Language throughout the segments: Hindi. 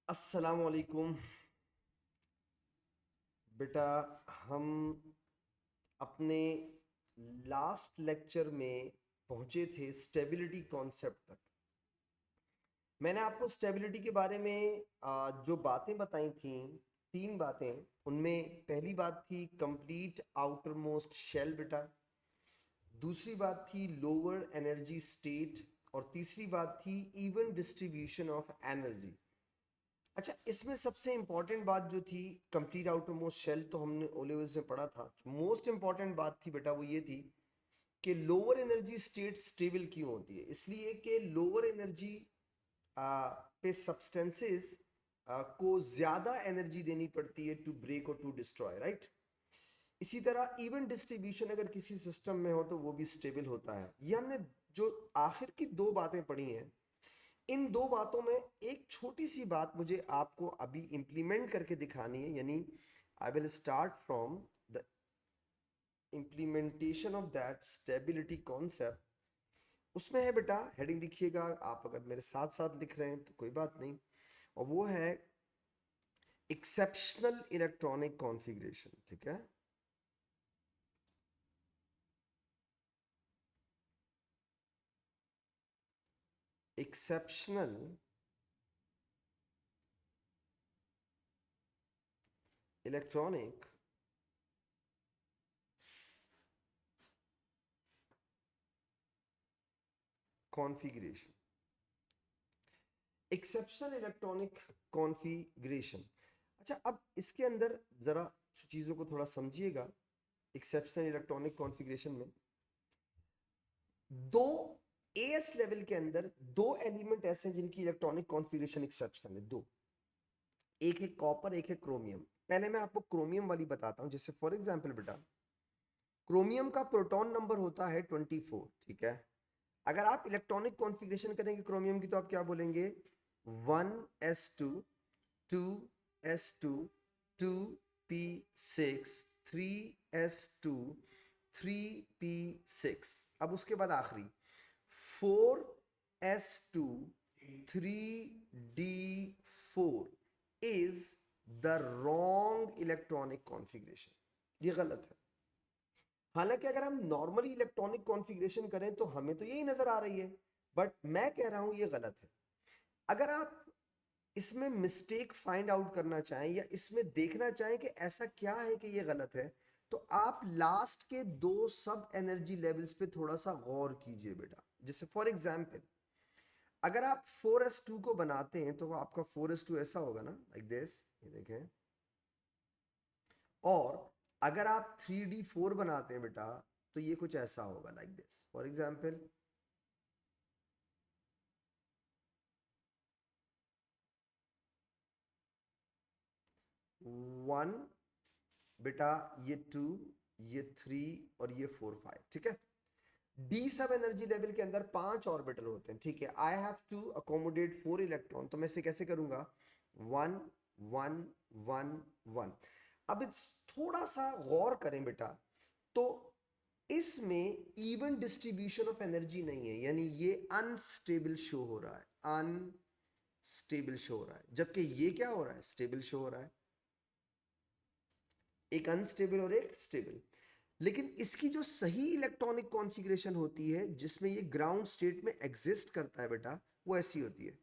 अस्सलामुअलैकुम बेटा। हम अपने लास्ट लेक्चर में पहुंचे थे स्टेबिलिटी कॉन्सेप्ट तक। मैंने आपको स्टेबिलिटी के बारे में जो बातें बताई थी, तीन बातें। उनमें पहली बात थी कंप्लीट आउटर मोस्ट शेल बेटा, दूसरी बात थी लोअर एनर्जी स्टेट, और तीसरी बात थी इवन डिस्ट्रीब्यूशन ऑफ एनर्जी। अच्छा, इसमें सबसे इंपॉर्टेंट बात जो थी कंप्लीट आउटर मोस्ट शेल, तो हमने ओ लेवल्स में पढ़ा था। मोस्ट इंपॉर्टेंट बात थी बेटा वो ये थी कि लोअर एनर्जी स्टेट स्टेबल क्यों होती है। इसलिए कि लोअर एनर्जी पे सब्सटेंसेस को ज़्यादा एनर्जी देनी पड़ती है टू ब्रेक और टू डिस्ट्रॉय, राइट। इसी तरह इवन डिस्ट्रीब्यूशन अगर किसी सिस्टम में हो तो वो भी स्टेबल होता है। ये हमने जो आखिर की दो बातें पढ़ी हैं, इन दो बातों में एक छोटी सी बात मुझे आपको अभी इंप्लीमेंट करके दिखानी है, यानी I will start from the implementation of that stability concept. उसमें है बेटा, हेडिंग लिखिएगा। आप अगर मेरे साथ साथ लिख रहे हैं तो कोई बात नहीं, और वो है एक्सेप्शनल इलेक्ट्रॉनिक कॉन्फ़िगरेशन। ठीक है, exceptional electronic configuration, exceptional electronic configuration. अच्छा, अब इसके अंदर ज़रा चीज़ों को थोड़ा समझिएगा। एक्सेप्शनल इलेक्ट्रॉनिक कॉन्फ़िगरेशन में दो एएस लेवल के अंदर दो एलिमेंट ऐसे हैं जिनकी इलेक्ट्रॉनिक कॉन्फ़िगरेशन एक्सेप्शनल है। दो, एक है कॉपर, एक है क्रोमियम। पहले मैं आपको क्रोमियम वाली बताता हूं। जैसे फॉर एग्जांपल बेटा, क्रोमियम का प्रोटॉन नंबर होता है 24। ठीक है, अगर आप इलेक्ट्रॉनिक कॉन्फ़िगरेशन करेंगे क्रोमियम की तो आप क्या बोलेंगे? 1s2 2s2 2p6 3s2 3p6। अब उसके बाद आखिरी 4s2 3d4 is the wrong electronic configuration. ये गलत है। हालांकि अगर हम नॉर्मली इलेक्ट्रॉनिक कॉन्फ़िगरेशन करें तो हमें तो यही नजर आ रही है, बट मैं कह रहा हूं ये गलत है। अगर आप इसमें मिस्टेक फाइंड आउट करना चाहें या इसमें देखना चाहें कि ऐसा क्या है कि ये गलत है, तो आप लास्ट के दो सब एनर्जी लेवल्स पे थोड़ा सा गौर कीजिए बेटा। जैसे फॉर एग्जांपल, अगर आप 4s2 को बनाते हैं तो वो आपका 4s2 ऐसा होगा ना, लाइक दिस, ये देखें। और अगर आप 3d4 बनाते हैं बेटा तो ये कुछ ऐसा होगा, लाइक दिस। फॉर एग्जांपल, 1 बेटा, ये 2, ये 3 और ये 4 5। ठीक है, डी सब एनर्जी लेवल के अंदर 5 ऑर्बिटल होते हैं। ठीक है, I have to accommodate 4 electron, तो मैं इसे कैसे करूंगा? 1 1 1 1। अब इस थोड़ा सा गौर करें बेटा, तो इसमें इवन डिस्ट्रीब्यूशन ऑफ एनर्जी नहीं है, यानी ये अनस्टेबल शो हो रहा है, अनस्टेबल शो हो रहा है। जबकि ये क्या हो रहा है? स्टेबल शो हो रहा है। एक अनस्टेबल और एक स्टेबल। लेकिन इसकी जो सही इलेक्ट्रॉनिक कॉन्फ़िगरेशन होती है जिसमें ये ग्राउंड स्टेट में एग्जिस्ट करता है बेटा, वो ऐसी होती है: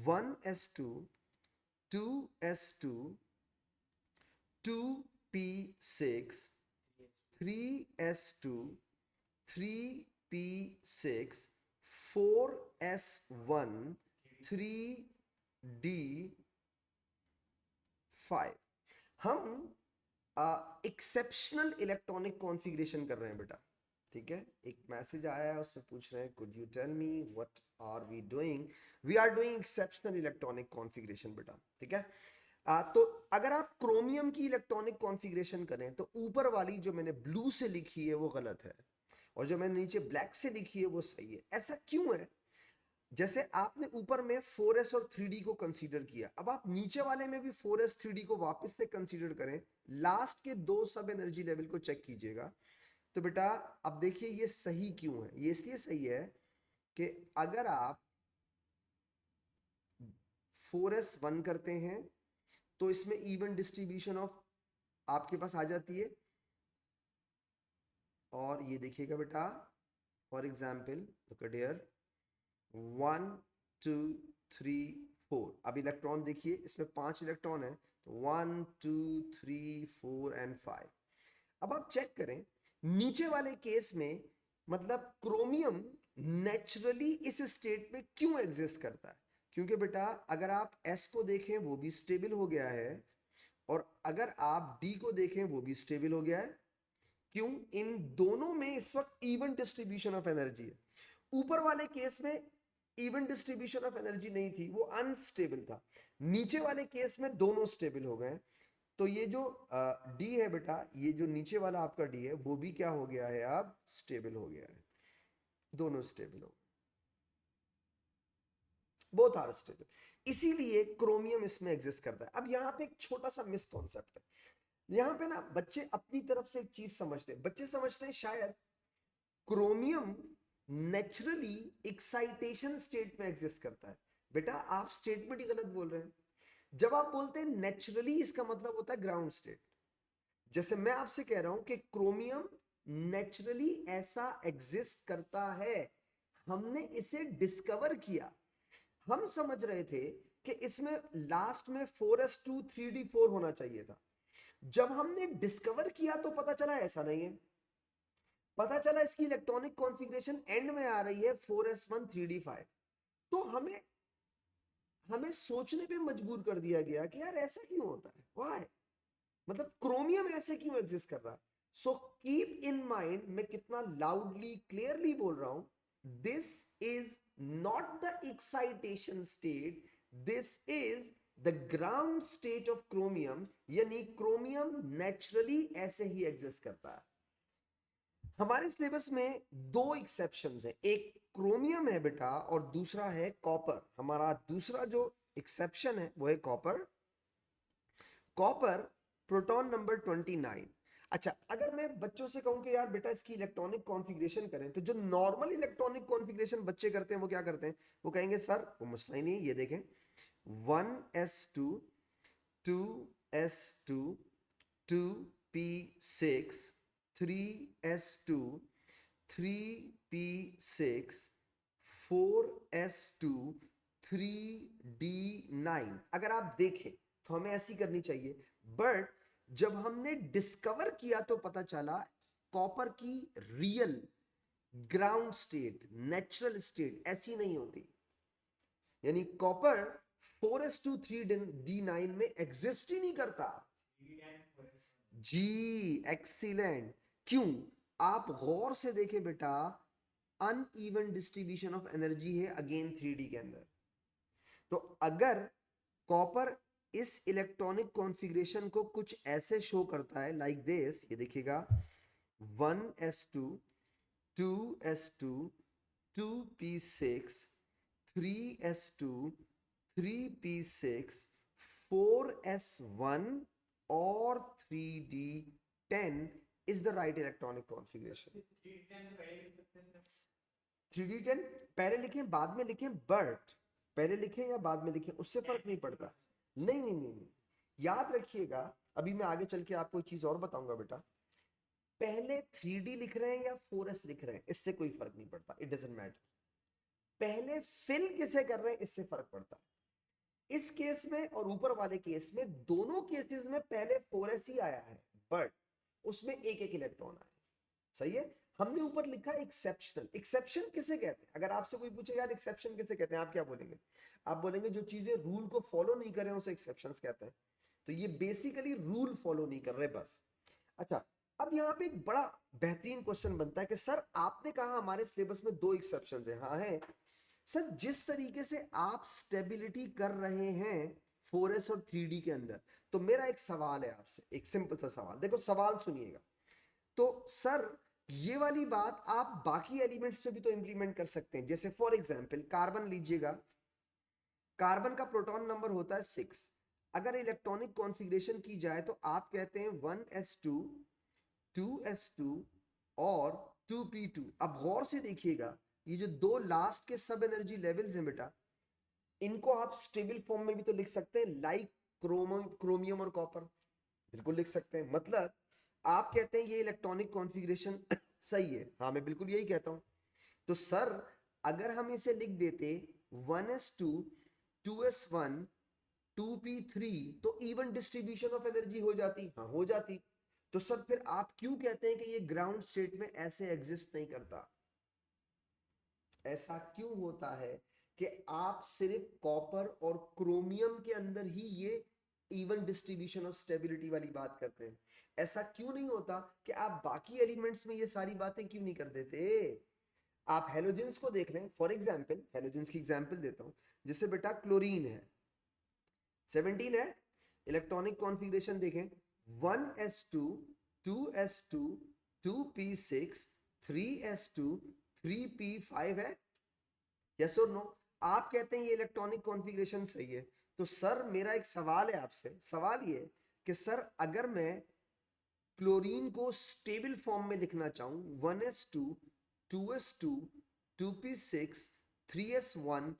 1s2 2s2 2p6 3s2 3p6 4s1 3d5। हम एक्सेप्शनल इलेक्ट्रॉनिक कॉन्फ़िगरेशन कर रहे हैं बेटा। ठीक है, एक मैसेज आया है, उसमें पूछ रहे हैं could you tell me what are we doing? We are doing exceptional electronic configuration बेटा। ठीक है, तो अगर आप क्रोमियम की इलेक्ट्रॉनिक कॉन्फ़िगरेशन करें तो ऊपर वाली जो मैंने ब्लू से लिखी है वो गलत है, और जो मैंने नीचे ब्लैक से लिखी है वो सही है। ऐसा क्यों है? जैसे आपने ऊपर में 4s और 3d को कंसीडर किया, अब आप नीचे वाले में भी 4s 3d को वापस से कंसीडर करें, लास्ट के दो सब एनर्जी लेवल को चेक कीजिएगा। तो बेटा अब देखिए ये सही क्यों है। ये इसलिए सही है कि अगर आप 4s1 करते हैं तो इसमें इवन डिस्ट्रीब्यूशन ऑफ आपके पास आ जाती है। और ये देखिएगा बेटा, for example look at here, 1 2 3 4। अब इलेक्ट्रॉन देखिए, इसमें 5 इलेक्ट्रॉन है, तो 1 2 3 4 एंड 5। अब आप चेक करें नीचे वाले केस में, मतलब क्रोमियम नेचुरली इस स्टेट में क्यों एग्जिस्ट करता है? क्योंकि बेटा अगर आप S को देखें वो भी स्टेबल हो गया है, और अगर आप D को देखें वो भी स्टेबल हो गया है। क्यों? इन दोनों में इस वक्त इवन डिस्ट्रीब्यूशन ऑफ एनर्जी है। ऊपर वाले केस में इवन डिस्ट्रीब्यूशन ऑफ एनर्जी नहीं थी, वो अनस्टेबल था। नीचे वाले केस में दोनों स्टेबल हो गए। तो ये जो डी है बेटा, ये जो नीचे वाला आपका डी है वो भी क्या हो गया है, अब स्टेबल हो गया है। दोनों स्टेबल हो गए, बोथ आर स्टेबल। इसीलिए क्रोमियम इसमें एग्जिस्ट करता है। अब यहाँ पे एक छोटा सा मिसकॉन्सेप्ट है। यहाँ पे ना बच्चे अपनी तरफ से एक चीज समझते हैं। बच्चे समझते हैं शायद क्रोमियम नेचुरली एक्साइटेशन स्टेट में एग्जिस्ट करता है। बेटा आप स्टेटमेंट ही गलत बोल रहे हैं। जब आप बोलते हैं नेचुरली, इसका मतलब होता है ग्राउंड स्टेट। जैसे मैं आपसे कह रहा हूं कि क्रोमियम नेचुरली ऐसा एग्जिस्ट करता है, हमने इसे डिस्कवर किया। हम समझ रहे थे कि इसमें लास्ट में 4s2 3d4 होना चाहिए था। जब हमने डिस्कवर किया तो पता चला ऐसा नहीं है। पता चला इसकी इलेक्ट्रॉनिक कॉन्फ़िगरेशन एंड में आ रही है 4s1 3d5। तो हमें सोचने पे मजबूर कर दिया गया कि यार ऐसा क्यों होता है, व्हाई, मतलब क्रोमियम ऐसे क्यों एग्जिस्ट कर रहा है। सो कीप इन माइंड, मैं कितना लाउडली क्लियरली बोल रहा हूं, this is not the excitation state, this is the ground state of chromium. यानी क्रोमियम नेचुरली ऐसे ही एग्जिस्ट करता है। हमारे सिलेबस में दो एक्सेप्शंस है, एक क्रोमियम है बेटा और दूसरा है कॉपर। हमारा दूसरा जो एक्सेप्शन है वो है कॉपर। Copper proton number 29। अच्छा, अगर मैं बच्चों से कहूं कि यार बेटा इसकी इलेक्ट्रॉनिक कॉन्फ़िगरेशन करें, तो जो नॉर्मल इलेक्ट्रॉनिक कॉन्फ़िगरेशन बच्चे करते हैं वो क्या करते हैं? वो कहेंगे सर वो मसला ही नहीं, ये देखें 1s2 2s2 2p6 3s2 3p6 4s2 3d9। अगर आप देखें तो हमें ऐसी करनी चाहिए, बट जब हमने डिस्कवर किया तो पता चला कॉपर की real ground state, natural state ऐसी नहीं होती। यानी कॉपर 4s2 3d9 में एग्जिस्ट ही नहीं करता। जी, एक्सीलेंट। क्यों? आप गौर से देखें बेटा, अनइवन डिस्ट्रीब्यूशन ऑफ एनर्जी है अगेन 3D के अंदर। तो अगर कॉपर इस इलेक्ट्रॉनिक कॉन्फ़िगरेशन को कुछ ऐसे शो करता है लाइक दिस, ये देखिएगा 1s2 2s2 2p6 3s2 3p6 4s1 और 3d10 is the right electronic configuration। 3d10 पहले लिखें बाद में लिखें, बट पहले लिखें या बाद में लिखें उससे फर्क नहीं पड़ता। नहीं नहीं नहीं नहीं, याद रखिएगा, अभी मैं आगे चल के आपको एक चीज और बताऊंगा बेटा। पहले 3D लिख रहे हैं या 4s लिख रहे हैं इससे कोई फर्क नहीं पड़ता, इट डजंट मैटर। पहले फिल किसे कर रहे हैं इससे फर्क पड़ता है। इस केस में और ऊपर वाले केस में, दोनों केसेस में पहले 4s ही आया है, बट उसमें एक एक इलेक्ट्रॉन आया। सही है। हमने ऊपर लिखा एक्सेप्शनल। एक्सेप्शन किसे कहते हैं? अगर आपसे कोई पूछे यार एक्सेप्शन किसे कहते हैं, आप क्या बोलेंगे? आप बोलेंगे जो चीजें रूल को फॉलो नहीं कर रहे हैं उसे एक्सेप्शंस कहते हैं। तो ये बेसिकली रूल फॉलो नहीं कर रहे बस। अच्छा, अब यहाँ पे एक बड़ा बेहतरीन क्वेश्चन बनता है कि सर आपने कहा हमारे सिलेबस में दो एक्सेप्शंस हैं। हाँ है सर, जिस तरीके से आप स्टेबिलिटी कर रहे हैं 4s और 3D के अंदर, तो मेरा एक सवाल है आपसे, एक सिंपल सा सवाल। देखो सवाल सुनिएगा। तो सर ये वाली बात आप बाकी एलिमेंट्स पे भी तो इंप्लीमेंट कर सकते हैं। जैसे फॉर एग्जांपल कार्बन लीजिएगा, कार्बन का प्रोटॉन नंबर होता है 6। अगर इलेक्ट्रॉनिक कॉन्फ़िगरेशन की जाए तो आप कहते हैं 1s2 2s2 और 2p2। अब गौर से देखिएगा, ये जो दो लास्ट के सब एनर्जी लेवल्स हैं बेटा, इनको आप स्टेबल फॉर्म में भी तो लिख सकते हैं, लाइक क्रोमियम और कॉपर, बिल्कुल लिख सकते हैं। मतलब आप कहते हैं ये इलेक्ट्रॉनिक कॉन्फ़िगरेशन सही है, हाँ मैं बिल्कुल यही कहता हूं। तो सर अगर हम इसे लिख देते 1s2 2s1 2p3, तो इवन डिस्ट्रीब्यूशन ऑफ एनर्जी हो जाती, हाँ हो जाती। तो सर फिर आप क्यों कहते हैं कि ये ग्राउंड स्टेट में ऐसे एग्जिस्ट नहीं करता? ऐसा क्यों होता है कि आप सिर्फ कॉपर और क्रोमियम के अंदर ही ये इवन डिस्ट्रीब्यूशन ऑफ स्टेबिलिटी वाली बात करते हैं? ऐसा क्यों नहीं होता कि आप बाकी एलिमेंट्स में ये सारी बातें क्यों नहीं कर देते? आप हेलोजेंस को देख लें, फॉर एग्जांपल हेलोजेंस की एग्जांपल देता हूं। जैसे बेटा क्लोरीन है, 17 है, इलेक्ट्रॉनिक कॉन्फ़िगरेशन देखें, 1s2 2s2 2p6 3s2 3p5 है, यस और नो? आप कहते हैं ये इलेक्ट्रॉनिक कॉन्फ़िगरेशन सही है। तो सर मेरा एक सवाल है आपसे, सवाल ये है कि सर अगर मैं क्लोरीन को स्टेबल फॉर्म में लिखना चाहूं, 1s2 2s2 2p6 3s1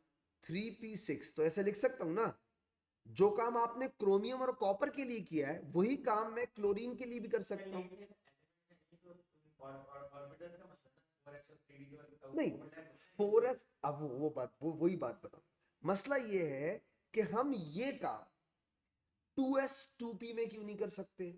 3p6, तो ऐसे लिख सकता हूं ना? जो काम आपने क्रोमियम और कॉपर के लिए किया है वही काम मैं क्लोरीन के लिए भी कर सकता हूं। नहीं, 4s, अब वो बात, वो वही बात बताओ। मसला ये है कि हम ये काम 2s 2p में क्यों नहीं कर सकते?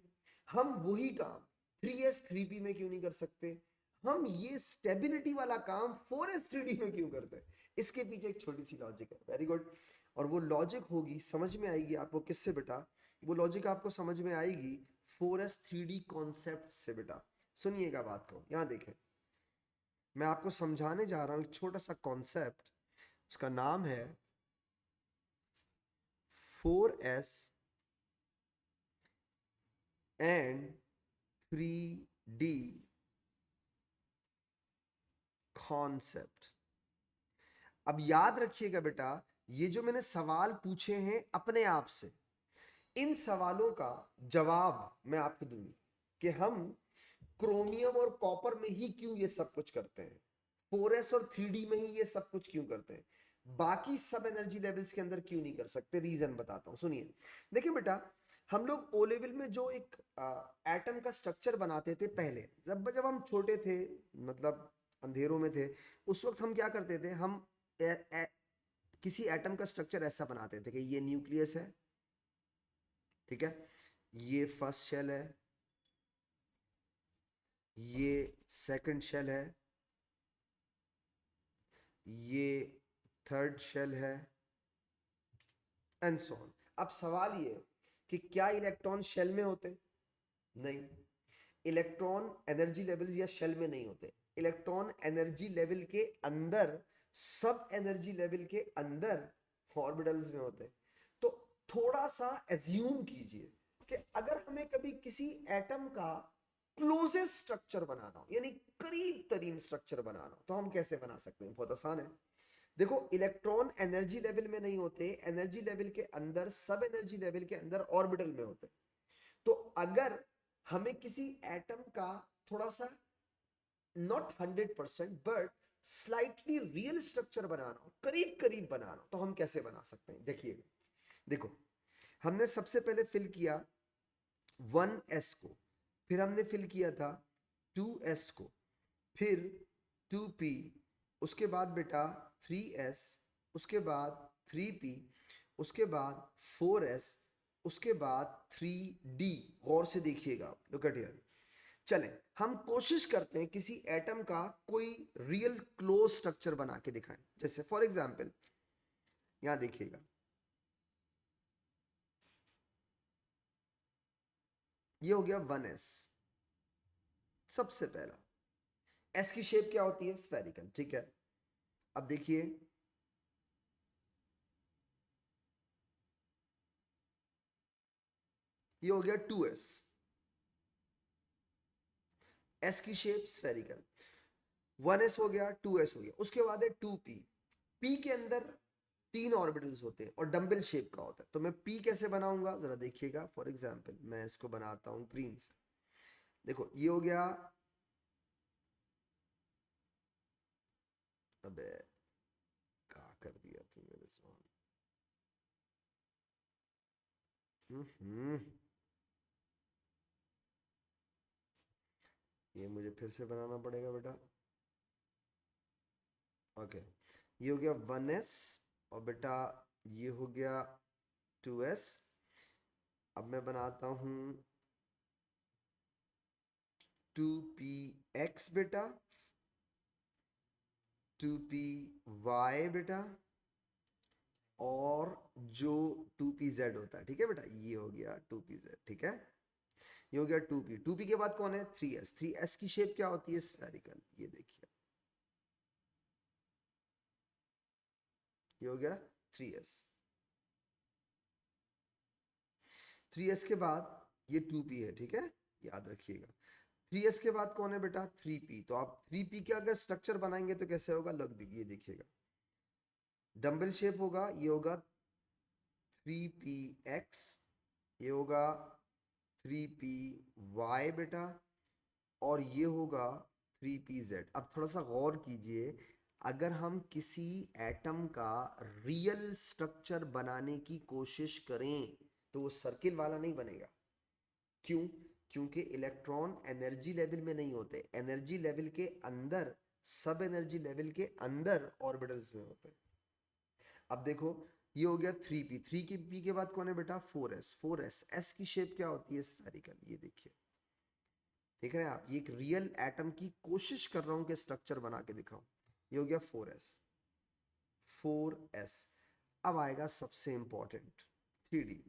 हम वही काम 3s 3p में क्यों नहीं कर सकते? हम ये स्टेबिलिटी वाला काम 4s 3d में क्यों करते हैं? इसके पीछे एक छोटी सी लॉजिक है, वेरी गुड। और वो लॉजिक होगी, समझ में आएगी आपको किससे बेटा? वो लॉजिक आपको समझ में आएगी 4s 3d कॉन्सेप्ट से बेटा। सुनिएगा बात को, यहां देखें, मैं आपको समझाने जा रहा हूं एक छोटा सा कॉन्सेप्ट, उसका नाम है 4s एंड 3d कॉन्सेप्ट। अब याद रखिएगा बेटा, ये जो मैंने सवाल पूछे हैं अपने आप से, इन सवालों का जवाब मैं आपको दूंगा कि हम क्रोमियम और कॉपर में ही क्यों ये सब कुछ करते हैं, 4s और 3d में ही ये सब कुछ क्यों करते हैं, बाकी सब एनर्जी लेवल्स के अंदर क्यों नहीं कर सकते? रीजन बताता हूं, सुनिए। देखिए बेटा, हम लोग ओ लेवल में जो एक एटम का स्ट्रक्चर बनाते थे पहले, जब जब हम छोटे थे, मतलब अंधेरों में थे, उस वक्त हम क्या करते थे, हम ए, ए, किसी एटम का स्ट्रक्चर ऐसा बनाते थे कि ये न्यूक्लियस है, ठीक है, ये फर्स्ट शेल है, ये सेकंड शेल है, ये थर्ड शेल है, एंड सो ऑन। अब सवाल ये कि क्या इलेक्ट्रॉन शेल में होते? नहीं, इलेक्ट्रॉन एनर्जी लेवल या शेल में नहीं होते। इलेक्ट्रॉन एनर्जी लेवल के अंदर, सब एनर्जी लेवल के अंदर ऑर्बिटल्स में होते। तो थोड़ा सा एज्यूम कीजिए कि अगर हमें कभी किसी एटम का क्लोजेस्ट स्ट्रक्चर बनाना हो, यानी करीब तरीन स्ट्रक्चर बनाना हो, तो हम कैसे बना सकते हैं? बहुत आसान है। देखो, इलेक्ट्रॉन एनर्जी लेवल में नहीं होते, एनर्जी लेवल के अंदर, सब एनर्जी लेवल के अंदर ऑर्बिटल में होते। तो अगर हमें किसी एटम का थोड़ा सा, not 100% but slightly real structure बनाना हो, करीब करीब बनाना हो, तो हम कैसे बना सकते हैं? देखिए, देखो, हमने सबसे पहले फिल किया 1s को, फिर हमने फिल किया था 2s को, फिर 2p, उसके बाद बेटा 3s, उसके बाद 3p, उसके बाद 4s, उसके बाद 3d। गौर से देखिएगा, लुक एट हियर। चलें, हम कोशिश करते हैं किसी एटम का कोई रियल क्लोज स्ट्रक्चर बना के दिखाएं। जैसे फॉर एग्जांपल यहां देखिएगा, ये हो गया 1s, सबसे पहला। s की शेप क्या होती है? स्फेरिकल, ठीक है। अब देखिए, ये हो गया 2s, s की शेप स्फेरिकल। 1s हो गया, 2s हो गया, उसके बाद है 2p। p के अंदर 3 ऑर्बिटल्स होते हैं और डंबल शेप का होता है। तो मैं p कैसे बनाऊंगा जरा देखिएगा। फॉर एग्जांपल मैं इसको बनाता हूं ग्रीन से। देखो, ये हो गया, अबे क्या कर दिया तू मेरे साथ? हम्म ये मुझे फिर से बनाना पड़ेगा बेटा। ओके, ये हो गया 1s, और बेटा ये हो गया 2s। अब मैं बनाता हूँ 2px बेटा, 2py बेटा, और जो 2pz होता है, ठीक है बेटा, ये हो गया 2pz, ठीक है। ये हो गया 2p। 2p के बाद कौन है? 3s। 3s की शेप क्या होती है? स्फेरिकल। ये देखिए, ये हो गया 3s। 3s के बाद ये 2p है, ठीक है, याद रखिएगा। 3s के बाद कौन है बेटा? 3p। तो आप 3p का अगर स्ट्रक्चर बनाएंगे तो कैसे होगा? लग ये देखिएगा, डंबल शेप होगा। ये होगा 3px, ये होगा 3py बेटा, और ये होगा 3pz। अब थोड़ा सा गौर कीजिए, अगर हम किसी एटम का रियल स्ट्रक्चर बनाने की कोशिश करें तो वो सर्किल वाला नहीं बनेगा। क्यों? क्योंकि इलेक्ट्रॉन एनर्जी लेवल में नहीं होते, एनर्जी लेवल के अंदर, सब एनर्जी लेवल के अंदर ऑर्बिटल्स में होते हैं। अब देखो, ये हो गया 3p। 3p के बाद कौन है बेटा? 4s। 4s, s की शेप क्या होती है? स्फेरिकल। ये देखिए, देख रहे हैं आप, ये एक रियल एटम की कोशिश कर रहा हूं कि स्ट्रक्चर बना के दिखाऊं। ये हो गया 4s। 4s। अब आएगा सबसे इंपॉर्टेंट, 3d।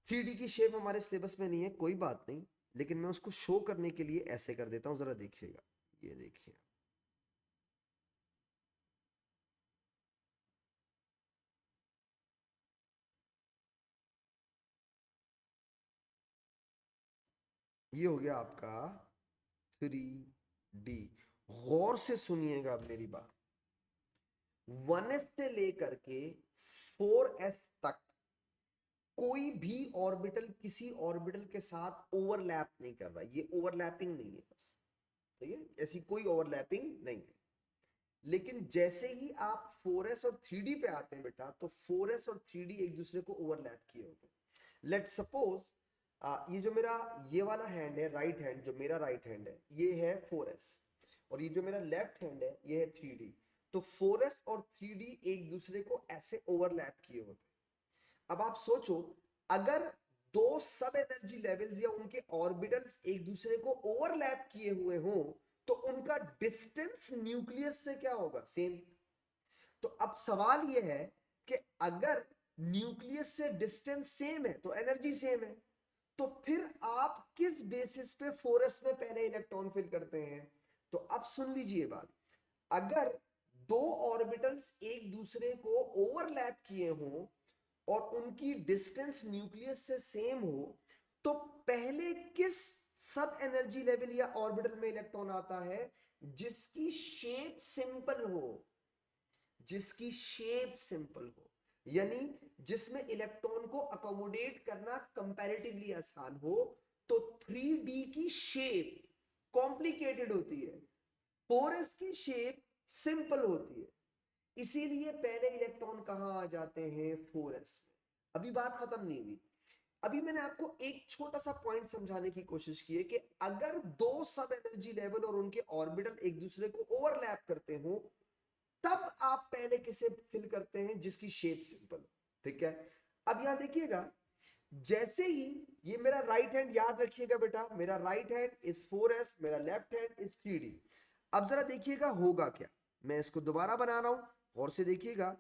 3D की शेप हमारे सिलेबस में नहीं है, कोई बात नहीं, लेकिन मैं उसको शो करने के लिए ऐसे कर देता हूं, जरा देखिएगा। ये देखिए, ये हो गया आपका 3D। गौर से सुनिएगा अब मेरी बात। 1s से लेकर के 4s तक कोई भी ऑर्बिटल किसी ऑर्बिटल के साथ ओवरलैप नहीं कर रहा, ये ओवरलैपिंग नहीं है बस, ठीक है, ऐसी कोई ओवरलैपिंग नहीं है। लेकिन जैसे ही आप 4s और 3d पे आते हैं बेटा, तो 4s और 3d एक दूसरे को ओवरलैप किए होते हैं। लेट सपोज ये जो मेरा ये वाला हैंड है, राइट हैंड, जो मेरा राइट हैंड है, ये है 4s, और ये जो मेरा लेफ्ट हैंड है, ये है 3d। तो 4s और 3d एक दूसरे को ऐसे ओवरलैप किए होते हैं। अब आप सोचो, अगर दो सब एनर्जी लेवल्स या उनके ऑर्बिटल्स एक दूसरे को ओवरलैप किए हुए हों, तो उनका डिस्टेंस न्यूक्लियस से क्या होगा? सेम। तो अब सवाल यह है कि अगर न्यूक्लियस से डिस्टेंस सेम है तो एनर्जी सेम है, तो फिर आप किस बेसिस पे 4s में पहले इलेक्ट्रॉन फिल करते हैं? तो अब सुन लीजिए बात, अगर दो ऑर्बिटल्स एक दूसरे को ओवरलैप किए हों और उनकी डिस्टेंस न्यूक्लियस से सेम हो, तो पहले किस सब एनर्जी लेवल या ऑर्बिटल में इलेक्ट्रॉन आता है? जिसकी शेप सिंपल हो, जिसकी शेप सिंपल हो, यानी जिसमें इलेक्ट्रॉन को अकोमोडेट करना कंपैरेटिवली आसान हो। तो 3d की शेप कॉम्प्लिकेटेड होती है, 4s की शेप सिंपल होती है, इसीलिए पहले इलेक्ट्रॉन कहां आ जाते हैं? 4s में। अभी बात खत्म नहीं हुई, अभी मैंने आपको एक छोटा सा पॉइंट समझाने की कोशिश की है कि अगर दो सब एनर्जी लेवल और उनके ऑर्बिटल एक दूसरे को ओवरलैप करते हो, तब आप पहले किसे फिल करते हैं? जिसकी शेप सिंपल हो, ठीक है। अब यहां देखिएगा, जैसे ही ये मेरा राइट हैंड, याद रखिएगा बेटा, मेरा राइट हैंड इज 4s, मेरा लेफ्ट हैंड इज 3d। अब जरा देखिएगा होगा क्या, मैं इसको दोबारा बना रहा हूं, और से देखिएगा,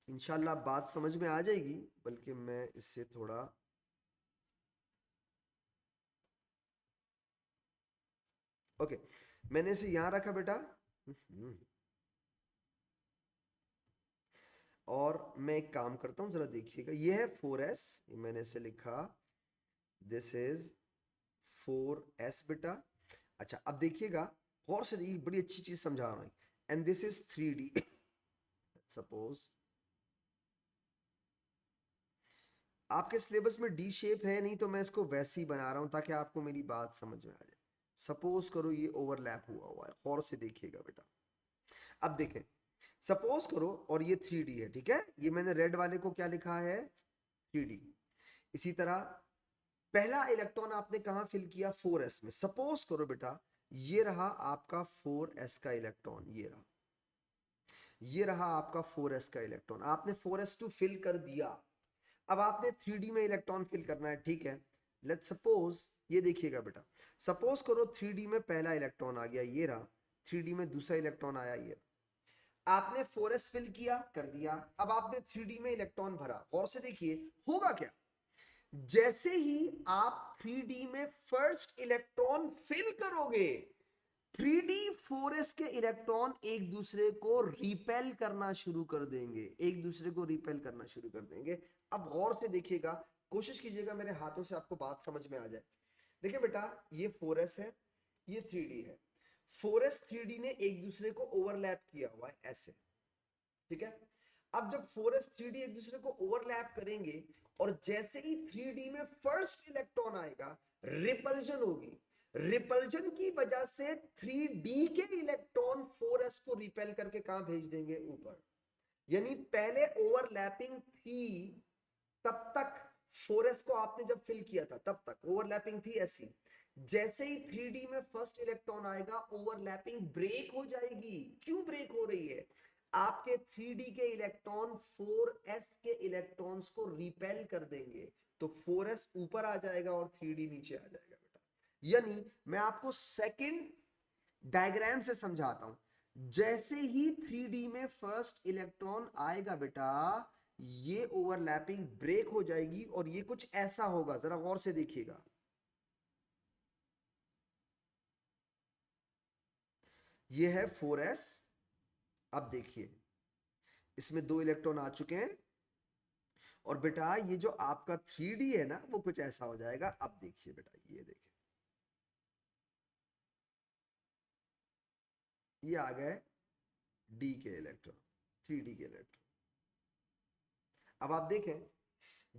इंशाल्लाह बात समझ में आ जाएगी, बल्कि मैं इससे थोड़ा, ओके, मैंने इसे यहां रखा बेटा। और मैं एक काम करता हूं, जरा देखिएगा, ये है 4s, मैंने इसे लिखा, दिस इज 4s बेटा। अच्छा, अब देखिएगा, गौर से देखिए, बड़ी अच्छी चीज समझा रहा हूं, and this is 3d। Suppose आपके सिलेबस में डी शेप है नहीं, तो मैं इसको वैसे ही बना रहा हूं ताकि आपको मेरी बात समझ में आ जाए। सपोज करो ये ओवरलैप हुआ हुआ है, गौर से देखिएगा बेटा। अब देखें, सपोज करो, और ये 3D है, ठीक है, ये मैंने रेड वाले को क्या लिखा है, 3D। इसी तरह पहला इलेक्ट्रॉन आपने कहां फिल किया, 4s में। सपोज करो बेटा ये रहा आपका 4s का इलेक्ट्रॉन, ये रहा आपका 4s का इलेक्ट्रॉन, आपने 4s2 फिल कर दिया। अब आपने 3D में इलेक्ट्रॉन फिल करना है, ठीक है। लेट्स सपोज, ये देखिएगा बेटा, सपोज करो 3D में पहला इलेक्ट्रॉन आ गया, ये रहा। 3D में दूसरा इलेक्ट्रॉन आया, ये रहा। आपने 4s फिल किया, कर दिया। अब आपने 3D में इलेक्ट्रॉन भरा। गौर से देखिए होगा क्या, जैसे ही आप 3D में फर्स्ट इलेक्ट्रॉन फिल करोगे, 3D 4s के इलेक्ट्रॉन एक दूसरे को रिपेल करना शुरू कर देंगे, एक दूसरे को रिपेल करना शुरू कर देंगे। अब गौर से देखिएगा, कोशिश कीजिएगा मेरे हाथों से आपको बात समझ में आ जाए। देखिए बेटा ये 4s है, ये 3D है। 4s 3D ने एक दूसरे को ओवरलैप किया हुआ है ऐसे, ठीक है। अब जब 4s 3D एक दूसरे को ओवरलैप करेंगे, और जैसे ही 3D में फर्स्ट इलेक्ट्रॉन आएगा, रिपल्जन होगी। रिपल्जन की वजह से 3D के इलेक्ट्रॉन 4s को रिपेल करके कहां भेज देंगे, ऊपर। यानी पहले ओवरलैपिंग थी, तब तक 4s को आपने जब फिल किया था तब तक ओवरलैपिंग थी ऐसी। जैसे ही 3D में फर्स्ट इलेक्ट्रॉन आएगा, ओवरलैपिंग ब्रेक हो जाएगी। क्यों ब्रेक हो रही है, आपके 3D के इलेक्ट्रॉन 4s के इलेक्ट्रॉन्स को रिपेल कर देंगे, तो 4s ऊपर आ जाएगा और 3D नीचे आ जाएगा बेटा। यानी मैं आपको सेकंड डायग्राम से समझाता हूं। जैसे ही 3D में फर्स्ट इलेक्ट्रॉन आएगा बेटा, ये ओवरलैपिंग ब्रेक हो जाएगी और ये कुछ ऐसा होगा, जरा गौर से देखिएगा। ये है 4s। अब देखिए इसमें 2 इलेक्ट्रॉन आ चुके हैं, और बेटा ये जो आपका 3D है ना, वो कुछ ऐसा हो जाएगा। अब देखिए बेटा, ये देखिए, ये आ गए D के इलेक्ट्रॉन, 3D के इलेक्ट्रॉन। अब आप देखें,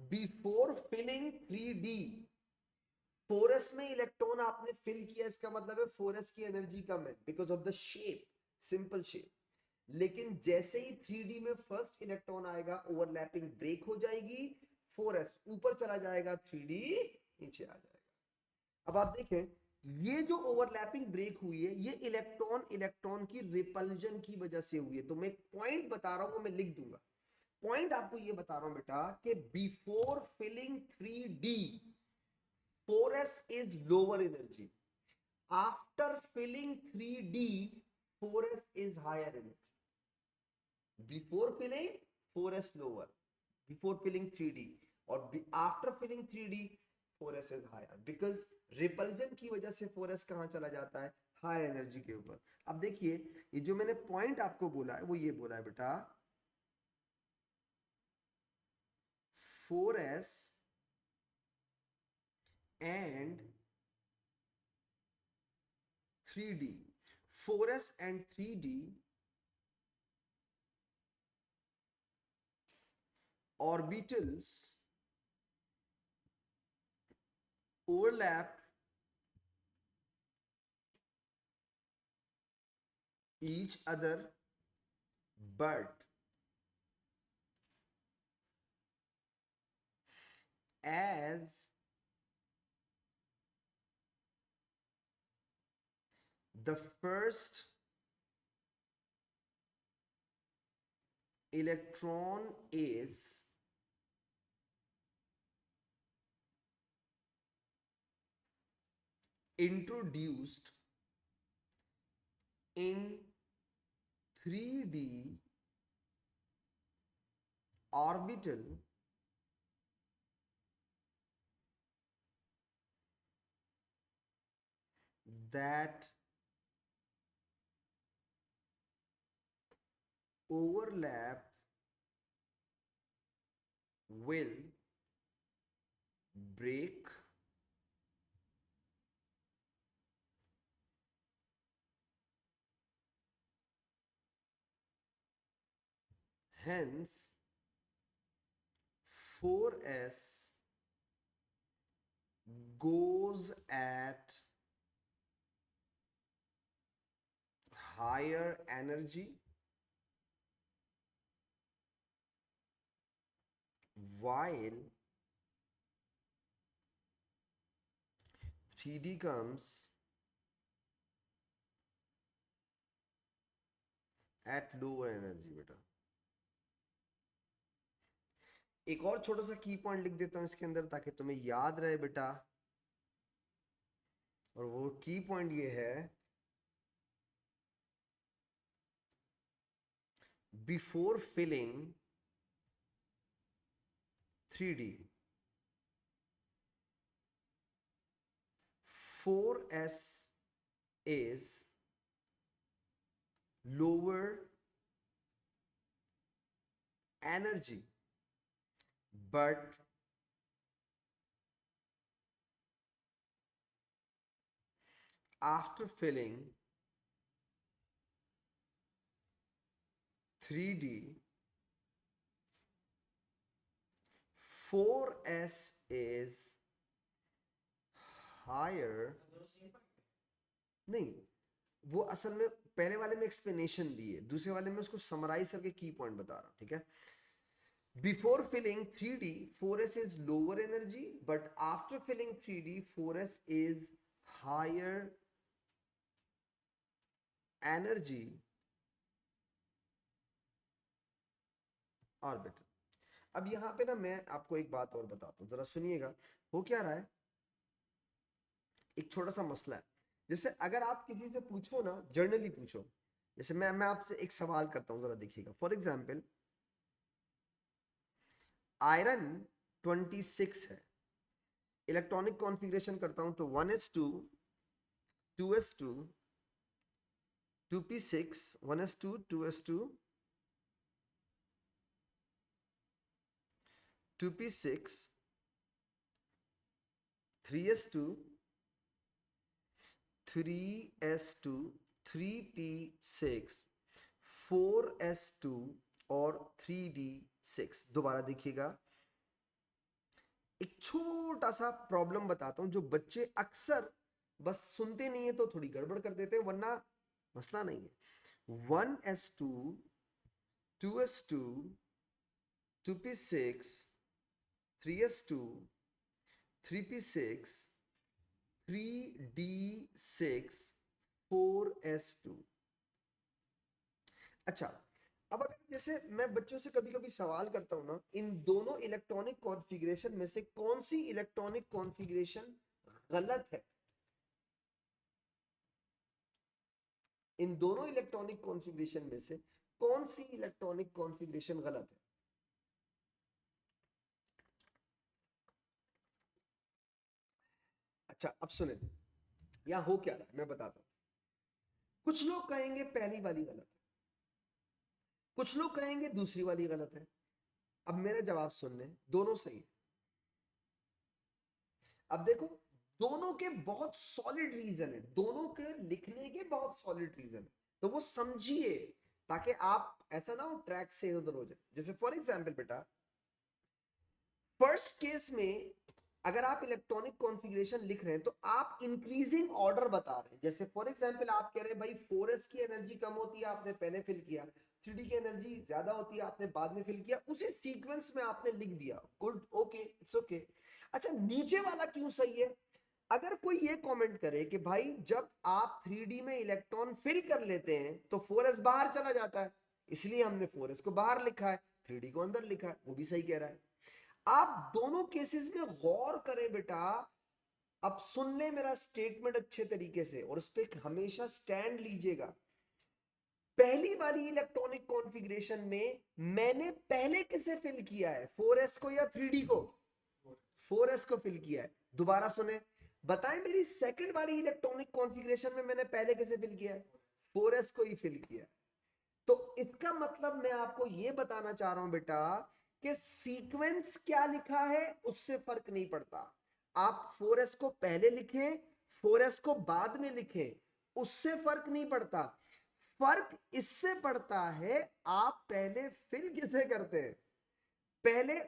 बिफोर फिलिंग 3D, 4s में इलेक्ट्रॉन आपने फिल किया, इसका मतलब है 4s की एनर्जी कम है because of the shape, simple shape. लेकिन जैसे ही 3D में फर्स्ट इलेक्ट्रॉन आएगा, ओवरलैपिंग ब्रेक हो जाएगी, 4s ऊपर चला जाएगा, 3D नीचे आ जाएगा। अब आप देखें, ये जो ओवरलैपिंग ब्रेक हुई है, ये इलेक्ट्रॉन इलेक्ट्रॉन की रिपल्जन की वजह से हुई है। तो मैं एक पॉइंट बता रहा हूं, वो मैं लिख दूंगा। पॉइंट आपको ये बता रहा हूं बेटा कि before filling 3D, 4s is lower energy. After filling 3D, 4s is higher energy. Before filling, 4s lower. Before filling 3D, और after filling 3D, 4s is higher. Because repulsion की वजह से 4s कहाँ चला जाता है, हायर एनर्जी के ऊपर। अब देखिए, ये जो मैंने पॉइंट आपको बोला है, वो ये बोला है बेटा, 4s and 3D, 4s and 3D orbitals overlap each other, but as the first electron is introduced in 3D orbital, that overlap will break hence 4s goes at higher energy while 3D comes at lower energy। बेटा एक और छोटा सा की पॉइंट लिख देता हूं इसके अंदर ताकि तुम्हें याद रहे बेटा, और वो की पॉइंट ये है, before filling 3D 4s is lower energy, but after filling 3D 4s is higher। नहीं, वो असल में पहले वाले में एक्सप्लेनेशन दी है, दूसरे वाले में उसको समराइज करके की पॉइंट बता रहा हूं, ठीक है। Before filling 3D 4s is lower energy, but after filling 3D 4s is higher energy orbital. अब यहां पे ना मैं आपको एक बात और बताता हूं, जरा सुनिएगा। हो क्या रहा है, एक छोटा सा मसला है। जैसे अगर आप किसी से पूछो ना, जर्नली पूछो, जैसे मैं आपसे एक सवाल करता हूं, जरा देखिएगा। फॉर एग्जाम्पल आयरन 26 है, इलेक्ट्रॉनिक कॉन्फ़िगरेशन करता हूं तो 1s2 2s2 2p6 1s2 2s2 2p6 3s2 3s2 3p6 4s2 और 3d6। दोबारा देखिएगा, एक छोटा सा प्रॉब्लम बताता हूं जो बच्चे अक्सर बस सुनते नहीं है तो थोड़ी गड़बड़ कर देते हैं, वरना मसला नहीं है। 1s2 2s2 2p6 3s2 3p6 3d6 4s2। अच्छा, अब अगर जैसे मैं बच्चों से कभी कभी सवाल करता हूं ना, इन दोनों इलेक्ट्रॉनिक कॉन्फ़िगरेशन में से कौन सी इलेक्ट्रॉनिक कॉन्फ़िगरेशन गलत है, इन दोनों इलेक्ट्रॉनिक कॉन्फ़िगरेशन में से कौन सी इलेक्ट्रॉनिक कॉन्फ़िगरेशन गलत है। अच्छा अब सुने, यहां हो क्या रहा है मैं बताता हूं। कुछ लोग कहेंगे पहली वाली गलत है, कुछ लोग कहेंगे दूसरी वाली गलत है। अब मेरा जवाब सुन ले, दोनों सही है। अब देखो, दोनों के बहुत सॉलिड रीजन है, दोनों के लिखने के बहुत सॉलिड रीजन है, तो वो समझिए ताकि आप ऐसा ना हो ट्रैक से इधर हो जाए। जैसे फॉर एग्जाम्पल बेटा, फर्स्ट केस में अगर आप इलेक्ट्रॉनिक कॉन्फ़िगरेशन लिख रहे हैं तो आप इंक्रीजिंग ऑर्डर बता रहे हैं। जैसे फॉर एग्जांपल आप कह रहे हैं भाई 4s की एनर्जी कम होती है, आपने पहले फिल किया, 3d की एनर्जी ज्यादा होती है, आपने बाद में फिल किया, उसी सीक्वेंस में आपने लिख दिया, गुड, ओके, इट्स ओके। अच्छा, नीचे वाला क्यों सही है? अगर कोई ये कमेंट करे कि भाई जब आप 3d में इलेक्ट्रॉन फिल कर लेते हैं तो 4s बाहर चला जाता है, इसलिए हमने 4s को बाहर लिखा है, 3d को अंदर लिखा है, वो भी सही कह रहा है। आप दोनों केसेस में गौर करें बेटा। अब सुन ले मेरा स्टेटमेंट अच्छे तरीके से और उस पर हमेशा स्टैंड लीजिएगा। पहली वाली इलेक्ट्रॉनिक कॉन्फ़िगरेशन में मैंने पहले किसे फिल किया है, 4s को या 3d को? 4s को फिल किया है। दोबारा सुने, बताएं मेरी सेकंड वाली इलेक्ट्रॉनिक कॉन्फ़िगरेशन में मैंने पहले किसे फिल किया है? 4s को ही फिल किया है। तो इसका मतलब मैं आपको यह बताना चाह रहा हूं बेटा कि सीक्वेंस क्या लिखा है उससे फर्क नहीं पड़ता। आप 4s को पहले लिखें, 4s को बाद में लिखें, उससे फर्क नहीं पड़ता। फर्क इससे पड़ता है आप पहले फिल किसे करते हैं। पहले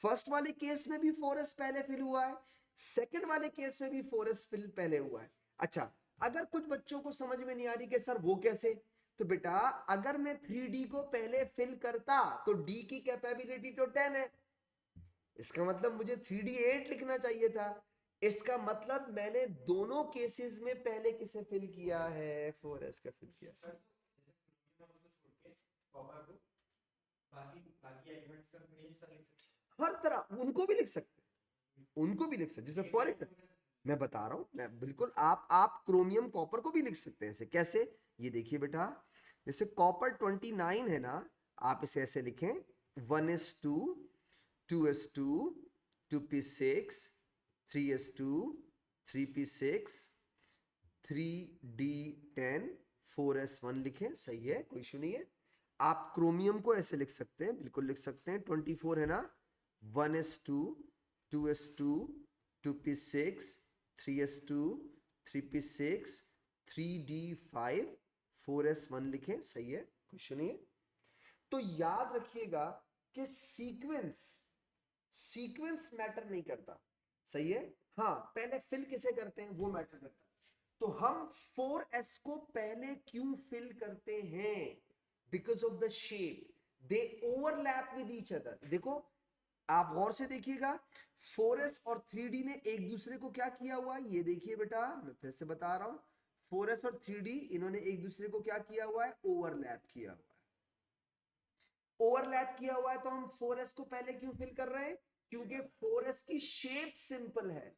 फर्स्ट वाले केस में भी 4s पहले फिल हुआ है, सेकंड वाले केस में भी 4s फिल पहले हुआ है। अच्छा, अगर कुछ बच्चों को समझ में नहीं आ रही कि सर वो कैसे, तो बेटा अगर मैं 3d को पहले फिल करता तो d की कैपेबिलिटी तो 10 है, इसका मतलब मुझे 3d8 लिखना चाहिए था। इसका मतलब मैंने दोनों केसेस में पहले किसे फिल किया है, 4s का फिल किया है। हर तरह उनको भी लिख सकते हैं, उनको भी लिख सकते, जैसे फॉर मैं बता रहा हूं, मैं बिल्कुल आप क्रोमियम कॉपर को भी लिख सकते हैं ऐसे। कैसे, ये देखिए बेटा, जैसे कॉपर 29 है ना, आप इसे ऐसे लिखें 1s2 2s2 2p6 3s2 3p6 3d10 4s1 लिखें, सही है, कोई इशू नहीं है। आप क्रोमियम को ऐसे लिख सकते हैं, बिल्कुल लिख सकते हैं, 24 है ना, 1s2 2s2 2p6 3s2 3p6 3d5 4s1 लिखें, सही है, कोई इशू नहीं है। तो याद रखिएगा कि सीक्वेंस सीक्वेंस मैटर नहीं करता, सही है। हाँ, पहले फिल किसे करते हैं वो मैटर करता है। तो हम 4s को पहले क्यों फिल करते हैं? Because of the shape, they overlap with each other. देखो, आप गौर से देखिएगा, 4s और 3d ने एक दूसरे को क्या किया हुआ है, ये देखिए बेटा, मैं फिर से बता रहा हूं, 4s और 3d इन्होंने एक दूसरे को क्या किया हुआ है, ओवरलैप किया हुआ है। ओवरलैप किया हुआ है तो हम 4s को पहले क्यों फिल कर रहे हैं? क्योंकि 4s की शेप सिंपल है।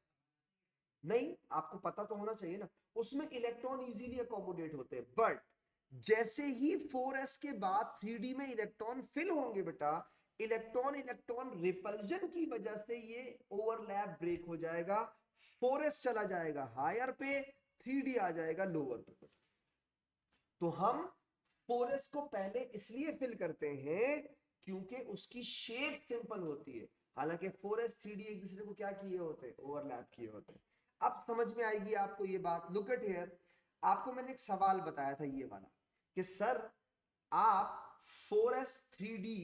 नहीं, आपको पता तो होना चाहिए ना, उसमें इलेक्ट्रॉन इजीली अकोमोडेट होते हैं। बट जैसे ही 4s के बाद 3d में इलेक्ट्रॉन फिल होंगे बेटा, इलेक्ट्रॉन इलेक्ट्रॉन रिपल्जन की वजह से ये ओवरलैप ब्रेक हो जाएगा, 4s चला जाएगा हायर पे, 3d आ जाएगा लोअर पे। तो हम 4s को पहले इसलिए फिल करते हैं क्योंकि उसकी शेप सिंपल होती है। हालांकि 4s 3d एक दूसरे को क्या किए होते हैं, ओवरलैप किए होते हैं। अब समझ में आएगी आपको ये बात। लुक एट हियर, आपको मैंने एक सवाल बताया था ये वाला कि सर आप 4s 3d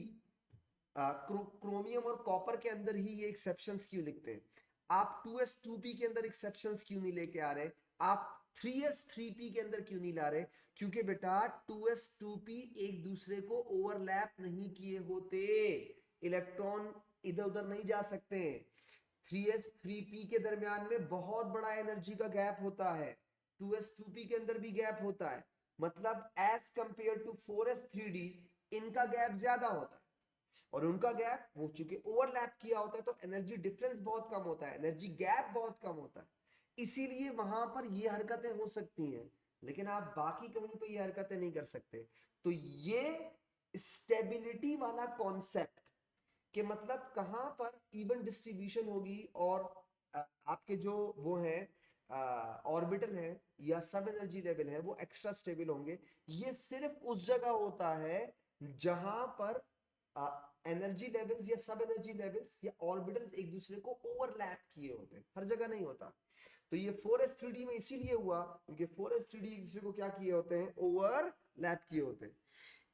क्रोमियम और कॉपर के अंदर ही ये एक्सेप्शंस क्यों लिखते हैं? आप 2s 2p के अंदर एक्सेप्शंस क्यों नहीं लेके आ रहे? आप 3s 3p के अंदर क्यों नहीं ला रहे? क्योंकि बेटा 2s 2p एक दूसरे को ओवरलैप नहीं किए होते, इलेक्ट्रॉन इधर उधर नहीं जा सकते। 3s 3p के दरमियान में बहुत बड़ा एनर्जी का गैप होता है, 2s 2p के अंदर भी गैप होता है, मतलब as compare to 4s 3d इनका गैप ज्यादा होता है। और उनका गैप वो चूंकि ओवरलैप किया होता है तो एनर्जी डिफरेंस बहुत कम होता है, एनर्जी गैप बहुत कम होता है, इसीलिए वहां पर ये हरकतें हो सकती हैं, लेकिन आप बाकी कहीं पे ये हरकतें नहीं कर सकते। तो ये स्टेबिलिटी वाला कॉन्सेप्ट कि मतलब कहां पर इवन डिस्ट्रीब्यूशन होगी और आपके जो वो है ऑर्बिटल है या सब एनर्जी लेवल है वो एक्स्ट्रा स्टेबल होंगे, ये सिर्फ उस जगह होता है जहां पर एनर्जी लेवल्स या सब एनर्जी लेवल्स या ऑर्बिटल्स एक दूसरे को ओवरलैप किए होते हैं, हर जगह नहीं होता। तो ये 4s 3d में इसीलिए हुआ क्योंकि 4s 3d एक दूसरे को क्या किए होते हैं, ओवरलैप किए होते हैं।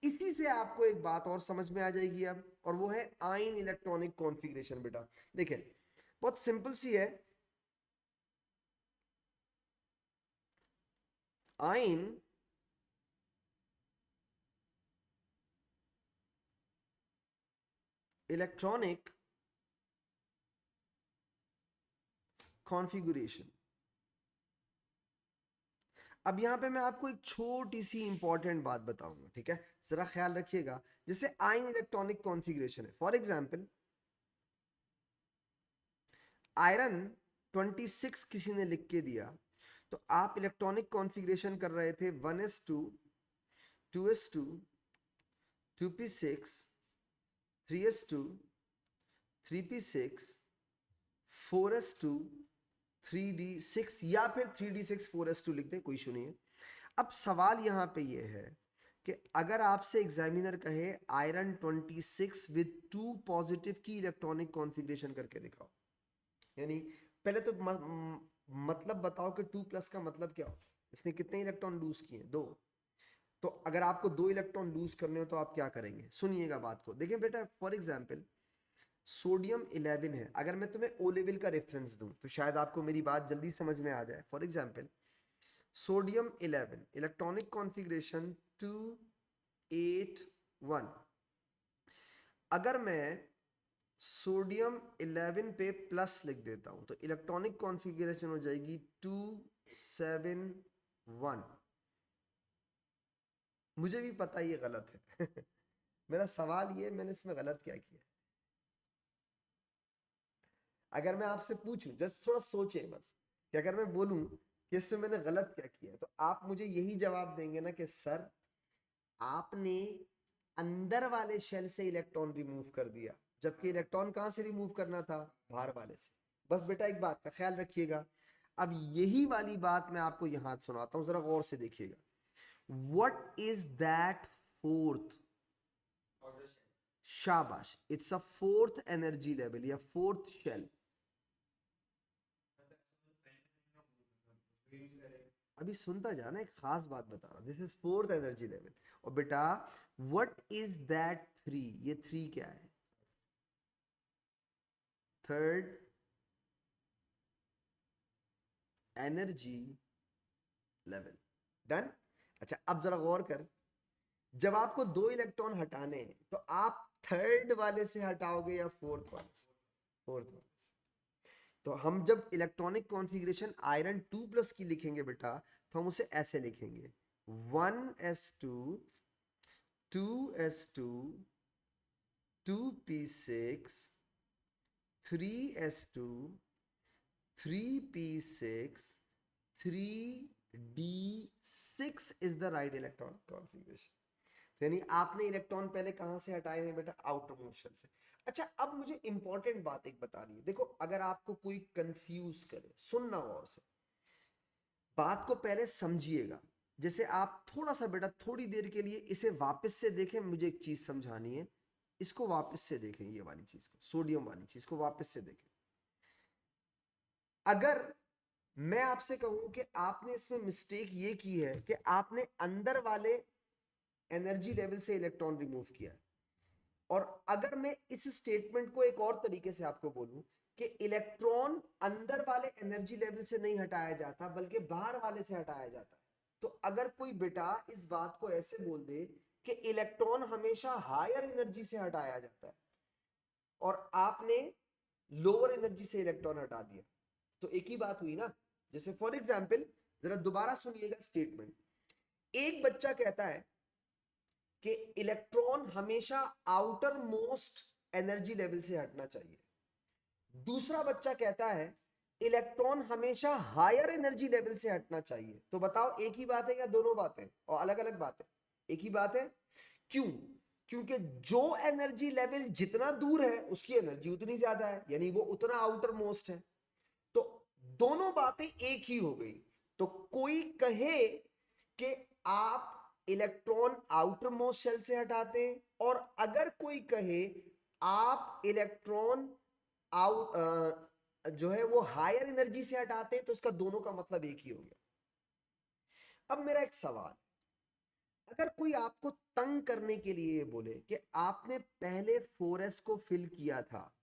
इसी से आपको एक बात और समझ में आ जाएगी अब, और वो है आयन इलेक्ट्रॉनिक कॉन्फ़िगरेशन। बेटा देखिए, बहुत सिंपल सी है। Ion electronic configuration. अब यहां पे मैं आपको एक छोटी सी इंपॉर्टेंट बात बताऊंगा, ठीक है, जरा ख्याल रखिएगा। जैसे आयन इलेक्ट्रॉनिक कॉन्फ़िगरेशन है, फॉर एग्जांपल आयरन 26 किसी ने लिख के दिया, तो आप इलेक्ट्रॉनिक कॉन्फ़िगरेशन कर रहे थे 1s2 2s2 2p6 3s2 3p6 4s2 3d6 या फिर 3d6 4s2 लिख दें, कोई इशू नहीं है। अब सवाल यहाँ पे ये है कि अगर आपसे एग्जामिनर कहे आयरन 26 विद 2 पॉजिटिव की इलेक्ट्रॉनिक कॉन्फ़िगरेशन करके दिखाओ, यानी पहले तो मतलब बताओ कि 2 प्लस का मतलब क्या हो, इसने कितने इलेक्ट्रॉन लूज किए, 2। तो अगर आपको 2 इलेक्ट्रॉन लूज करने हो तो आप क्या करेंगे, सुनिएगा बात को। देखिए बेटा, फॉर एग्जाम्पल सोडियम 11 है, अगर मैं तुम्हें ओ लेवल का रेफरेंस दूं तो शायद आपको मेरी बात जल्दी समझ में आ जाए। For example sodium 11 electronic configuration 2 8 1। अगर मैं सोडियम 11 पे प्लस लिख देता हूं तो इलेक्ट्रॉनिक कॉन्फ़िगरेशन हो जाएगी 271। मुझे भी पता ये गलत है मेरा सवाल ये, मैंने इसमें गलत क्या किया? अगर मैं आपसे पूछूं, जस्ट थोड़ा सोचें बस, कि अगर मैं बोलूं कि इसमें मैंने गलत क्या किया, तो आप मुझे यही जवाब देंगे ना कि सर आपने अंदर वाले शेल से इलेक्ट्रॉन रिमूव कर दिया, जबकि इलेक्ट्रॉन कहां से रिमूव करना था? बाहर वाले से। बस बेटा एक बात का ख्याल रखिएगा, अब यही वाली बात मैं आपको यहां सुनाता हूं, जरा गौर से देखिएगा। What is that fourth? शाबाश, it's a fourth energy level या फोर्थ शेल। अभी सुनता जाना, एक खास बात बता रहा हूं, this is fourth energy level. और बेटा व्हाट इज दैट थ्री? ये थ्री क्या है? Third energy level. डन। अच्छा अब जरा गौर कर, जब आपको दो इलेक्ट्रॉन हटाने हैं तो आप थर्ड वाले से हटाओगे या फोर्थ वाले से? फोर्थ वाले से। तो हम जब इलेक्ट्रॉनिक कॉन्फ़िगरेशन आयरन 2 प्लस की लिखेंगे बेटा, तो हम उसे ऐसे लिखेंगे 1s2 2s2 2p6 3s2 3p6 3d6 is the right electronic configuration. यानी आपने इलेक्ट्रॉन पहले कहां से हटाए हैं बेटा? आउटर मोशन से। अच्छा अब मुझे इंपॉर्टेंट बात एक बतानी है, देखो अगर आपको कोई कंफ्यूज करे, सुनना गौर से, बात को पहले समझिएगा। जैसे आप थोड़ा सा बेटा थोड़ी देर के लिए इसे वापस से देखें, मुझे एक चीज समझानी है। इसको वापस से देखें, ये वाली चीज को, सोडियम वाली चीज को वापस से देखें। अगर मैं आपसे कहूं कि आपने इसमें मिस्टेक ये की है कि आपने अंदर वाले एनर्जी लेवल से इलेक्ट्रॉन रिमूव किया, और अगर मैं इस स्टेटमेंट को एक और तरीके से आपको बोलूं कि इलेक्ट्रॉन अंदर वाले एनर्जी लेवल से नहीं हटाया जाता बल्कि बाहर वाले से हटाया जाता है, तो अगर कोई बेटा इस बात को ऐसे बोल दे कि इलेक्ट्रॉन हमेशा हायर एनर्जी से हटाया जाता है और आपने लोअर एनर्जी से इलेक्ट्रॉन हटा दिया, तो एक ही बात हुई ना। जैसे फॉर एग्जाम्पल, जरा दोबारा सुनिएगा स्टेटमेंट। एक बच्चा कहता है कि इलेक्ट्रॉन हमेशा आउटर मोस्ट एनर्जी लेवल से हटना चाहिए। दूसरा बच्चा कहता है इलेक्ट्रॉन हमेशा हायर एनर्जी लेवल से हटना चाहिए। तो बताओ एक ही बात है या दोनों बातें और अलग अलग बातें? एक ही बात है। क्यों? क्योंकि जो एनर्जी लेवल जितना दूर है उसकी एनर्जी उतनी ज्यादा है, यानी वो उतना आउटर मोस्ट है। तो दोनों बातें एक ही हो गई। तो कोई कहे कि आप इलेक्ट्रॉन आउटर मोस्ट शेल से हटाते हैं, और अगर कोई कहे आप इलेक्ट्रॉन आउट जो है वो हायर एनर्जी से हटाते हैं, तो इसका दोनों का मतलब एक ही हो गया। अब मेरा एक सवाल, अगर कोई आपको तंग करने के लिए ये बोले कि आपने पहले 4s को फिल किया था,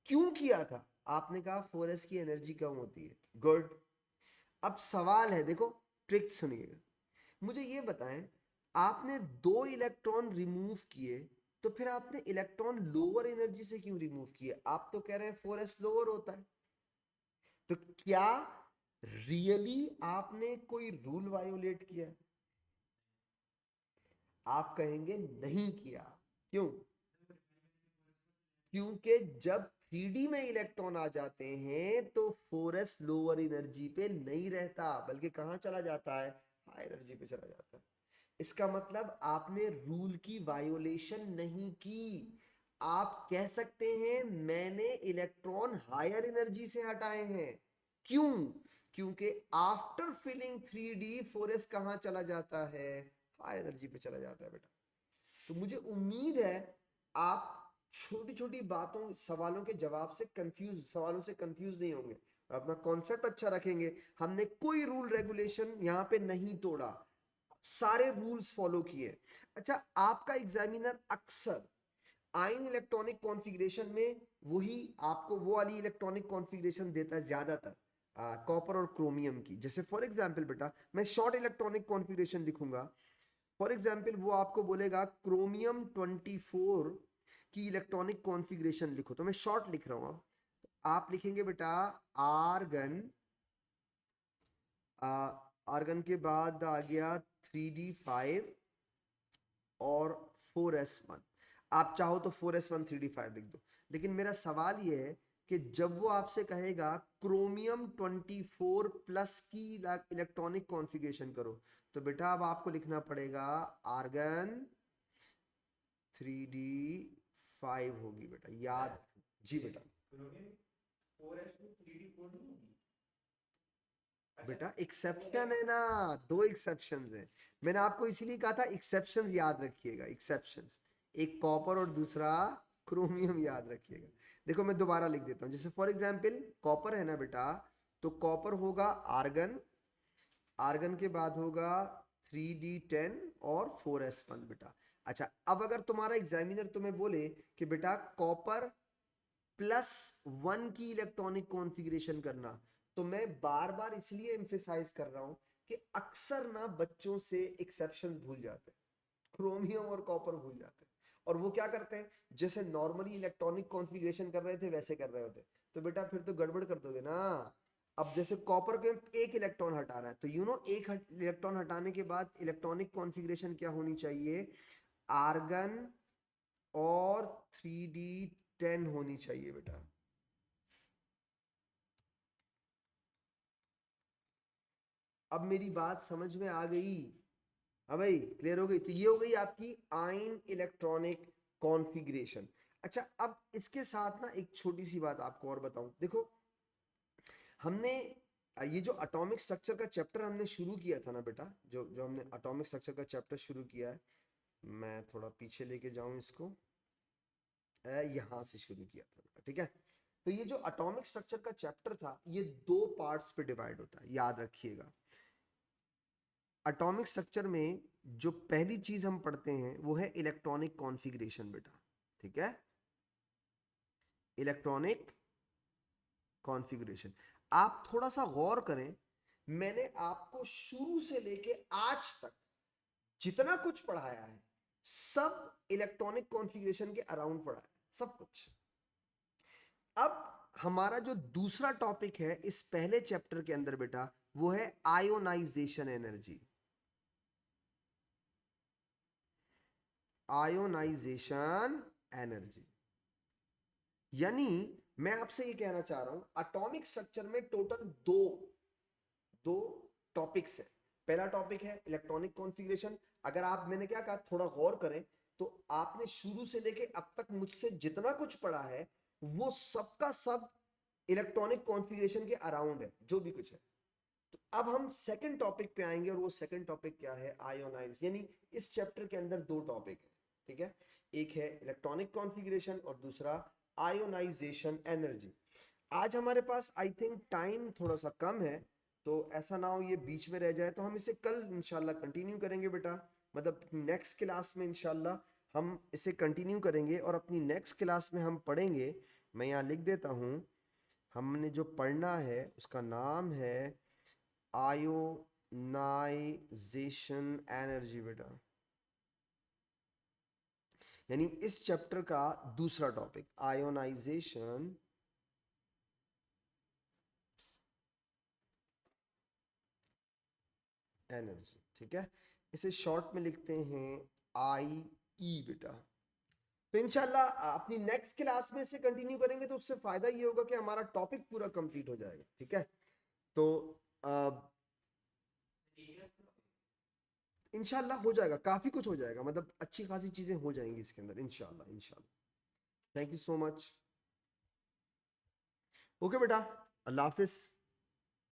क्यों किया था? आपने कहा 4s की एनर्जी कम होती है। गुड। अब सवाल है, देखो ट्रिक सुनिएगा, मुझे ये बताएं, आपने दो इलेक्ट्रॉन रिमूव किए, तो फिर आपने इलेक्ट्रॉन लोअर एनर्जी से क्यों रिमूव किए? आप तो कह रहे हैं 4s लोअर होता है। तो क्या रियली आपने कोई रूल वायोलेट किया? आप कहेंगे नहीं किया। क्यों? क्योंकि जब 3D में इलेक्ट्रॉन आ जाते हैं तो 4s लोअर एनर्जी पे नहीं रहता, बल्कि कहां चला जाता है? हाई एनर्जी पे चला जाता है। इसका मतलब आपने रूल की वायोलेशन नहीं की। आप कह सकते हैं मैंने इलेक्ट्रॉन हायर एनर्जी से हटाए हैं। क्यों? क्योंकि आफ्टर फिलिंग 3D 4s कहां चला जाता है? हाई एनर्जी पे चला जाता है बेटा। तो मुझे उम्मीद है आप छोटी छोटी बातों, सवालों के जवाब से कंफ्यूज, सवालों से कंफ्यूज नहीं होंगे और अपना कॉन्सेप्ट अच्छा रखेंगे। हमने कोई रूल रेगुलेशन यहाँ पे नहीं तोड़ा, सारे रूल्स फॉलो किए। अच्छा, आपका एग्जामिनर अक्सर आयन इलेक्ट्रॉनिक कॉन्फ़िगरेशन में वही आपको वो वाली इलेक्ट्रॉनिक कॉन्फ़िगरेशन देता है ज्यादातर, कॉपर और क्रोमियम की। जैसे फॉर एग्जांपल बेटा मैं शॉर्ट इलेक्ट्रॉनिक कॉन्फ़िगरेशन लिखूंगा, फॉर एग्जाम्पल वो आपको बोलेगा क्रोमियम 24 की इलेक्ट्रॉनिक कॉन्फ़िगरेशन लिखो, तो मैं शॉर्ट लिख रहा हूं। अब आप लिखेंगे बेटा आर्गन, आर्गन के बाद आ गया 3d5 और 4s1। आप चाहो तो 4s1 3d5 लिख दो, लेकिन मेरा सवाल ये है कि जब वो आपसे कहेगा क्रोमियम 24 प्लस की इलेक्ट्रॉनिक कॉन्फ़िगरेशन करो, तो बेटा अब आपको लिखना पड़ेगा आर्गन 3d5 होगी बेटा, याद। जी बेटा, बेटा एक्सेप्शन है ना, दो एक्सेप्शंस हैं। मैंने आपको इसीलिए कहा था एक्सेप्शंस याद रखिएगा, एक्सेप्शंस, एक कॉपर और दूसरा क्रोमियम याद रखिएगा। देखो मैं दोबारा लिख देता हूँ, जैसे फॉर एग्जांपल कॉपर है ना बेटा, तो कॉपर होगा आर्गन, आर्गन के बाद होगा 3d10 और 4s1 बेटा। अच्छा, अब अगर तुम्हारा एग्जामिनर तुम्हें बोले कि बेटा कॉपर +1 की इलेक्ट्रॉनिक कॉन्फ़िगरेशन करना, तो मैं बार बार इसलिए एम्फेसाइज कर रहा हूं कि अक्सर ना बच्चों से एक्सेप्शंस भूल जाते हैं, क्रोमियम और कॉपर भूल जाते हैं, और वो क्या करते हैं जैसे नॉर्मली इलेक्ट्रॉनिक कॉन्फ़िगरेशन कर रहे थे वैसे कर रहे होते। तो बेटा फिर तो गड़बड़ कर दोगे ना। अब जैसे कॉपर के एक इलेक्ट्रॉन हटा रहा है, तो एक इलेक्ट्रॉन हटाने के बाद इलेक्ट्रॉनिक कॉन्फ़िगरेशन क्या होनी चाहिए, आर्गन और 3d10 होनी चाहिए बेटा। अब मेरी बात समझ में आ गई? हाँ भाई, क्लियर हो गई? तो ये हो गई आपकी आयन इलेक्ट्रॉनिक कॉन्फ़िगरेशन। अच्छा, अब इसके साथ ना एक छोटी सी बात आपको और बताऊं। देखो हमने ये जो एटॉमिक स्ट्रक्चर का चैप्टर हमने शुरू किया था ना बेटा, जो जो हमने एटॉमिक स्ट्रक्चर का चैप्टर शुरू किया है, मैं थोड़ा पीछे लेके जाऊं इसको, यहाँ से शुरू किया था बेटा, ठीक है। तो ये जो एटॉमिक स्ट्रक्चर का चैप्टर था, ये दो पार्ट्स पे डिवाइड होता है, याद रखिएगा। एटॉमिक स्ट्रक्चर में जो पहली चीज हम पढ़ते हैं वो है इलेक्ट्रॉनिक कॉन्फ़िगरेशन बेटा, ठीक है, इलेक्ट्रॉनिक कॉन्फ़िगरेशन। आप थोड़ा सा गौर करें, मैंने आपको शुरू से लेके आज तक जितना कुछ पढ़ाया है सब इलेक्ट्रॉनिक कॉन्फ़िगरेशन के अराउंड पढ़ा है, सब कुछ। अब हमारा जो दूसरा टॉपिक है इस पहले चैप्टर के अंदर बेटा, वो है आयोनाइजेशन एनर्जी, आयोनाइजेशन एनर्जी। यानी मैं आपसे ये कहना चाह रहा हूं एटॉमिक स्ट्रक्चर में टोटल दो दो टॉपिक्स है। पहला टॉपिक है इलेक्ट्रॉनिक कॉन्फ़िगरेशन। अगर आप, मैंने क्या कहा, थोड़ा गौर करें तो आपने शुरू से लेके अब तक मुझसे जितना कुछ पढ़ा है वो सबका सब इलेक्ट्रॉनिक कॉन्फ़िगरेशन के अराउंड है, जो भी कुछ है। तो अब हम सेकंड टॉपिक पे आएंगे, और वो सेकंड टॉपिक क्या है, आयोनाइज। यानी इस चैप्टर के अंदर दो टॉपिक है, ठीक है। एक है इलेक्ट्रॉनिक कॉन्फ़िगरेशन और दूसरा आयोनाइजेशन एनर्जी। आज हमारे पास आई थिंक टाइम थोड़ा सा कम है, तो ऐसा ना हो ये बीच में रह जाए, तो हम इसे कल इंशाल्लाह कंटिन्यू करेंगे बेटा। मतलब नेक्स्ट क्लास में इंशाल्लाह हम इसे कंटिन्यू करेंगे, और अपनी नेक्स्ट क्लास में हम पढ़ेंगे, मैं यहाँ लिख देता हूँ, हमने जो पढ़ना है उसका नाम है आयोनाइजेशन एनर्जी बेटा, यानी इस चैप्टर का दूसरा टॉपिक आयोनाइजेशन एनर्जी, ठीक है। इसे शॉर्ट में लिखते हैं आई ई बेटा। तो इंशाल्लाह अपनी नेक्स्ट क्लास में इसे कंटिन्यू करेंगे, तो उससे फायदा ये होगा कि हमारा टॉपिक पूरा कंप्लीट हो जाएगा, ठीक है। तो इंशाल्लाह हो जाएगा, काफी कुछ हो जाएगा, मतलब अच्छी खासी चीजें हो जाएंगी इसके अंदर इंशाल्लाह, इंशाल्लाह। Thank you so much. Okay बेटा, अल्लाह हाफिज।